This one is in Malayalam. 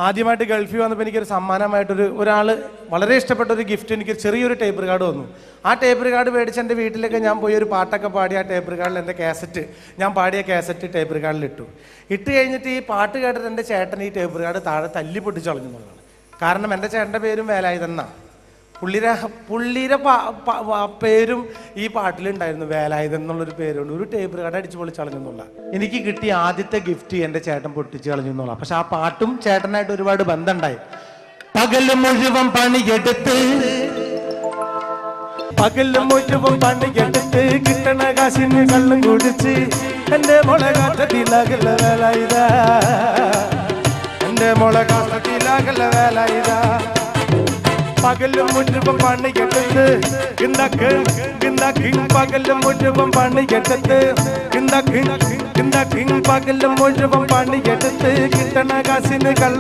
ആദ്യമായിട്ട് ഗൾഫിൽ വന്നപ്പോൾ എനിക്കൊരു ഒരാൾ വളരെ ഇഷ്ടപ്പെട്ട ഒരു ഗിഫ്റ്റ്, എനിക്ക് ചെറിയൊരു ടേപ്പ് കാർഡ് വന്നു. ആ ടേപ്പ് കാർഡ് മേടിച്ച് എൻ്റെ വീട്ടിലൊക്കെ ഞാൻ പോയി ഒരു പാട്ടൊക്കെ പാടി ആ ടേപ്പ് കാർഡിൽ എൻ്റെ കാസറ്റ്, ഞാൻ പാടിയ കാസറ്റ് ടേപ്പ് കാർഡിൽ ഇട്ട് കഴിഞ്ഞിട്ട് ഈ പാട്ട് കേട്ടിട്ട് എൻ്റെ ചേട്ടൻ ഈ ടേപ്പ് കാർഡ് താഴെ തല്ലി പൊട്ടിച്ച് കളഞ്ഞെന്നുള്ളതാണ്. കാരണം എൻ്റെ ചേട്ടൻ്റെ പേരും വേലായുധെന്നാണ്. പുള്ളിയുടെ പേരും ഈ പാട്ടിലുണ്ടായിരുന്നു, വേലായുധൻ എന്നുള്ളൊരു പേരുണ്ട്. ഒരു ടേപ്പ് കാർഡ് അടിച്ച് പൊളിച്ച് കളഞ്ഞെന്നുള്ള എനിക്ക് കിട്ടിയ ആദ്യത്തെ ഗിഫ്റ്റ് എൻ്റെ ചേട്ടൻ പൊട്ടിച്ച് കളഞ്ഞു എന്നുള്ള. പക്ഷെ ആ പാട്ടും ചേട്ടനായിട്ട് ഒരുപാട് ബന്ധമുണ്ടായി. പകല് മുഴുവൻ പണിയെടുത്ത് കിട്ടണ കാശിന് കള്ളും കുടിച്ച് എൻ്റെ മുളകാട്ടത്തിലാകല്ല വേലായുധ, എൻ്റെ മുളകാട്ടത്തിലാകല്ല വേലായുധ. പകലും മുഴുവൻ പണിയെടുത്ത് പകലും മുഴുവൻ പണിയെടുത്ത് പകലും മുഴുവൻ പണിയെടുത്ത് കിട്ടണ കാശിന് കള്ള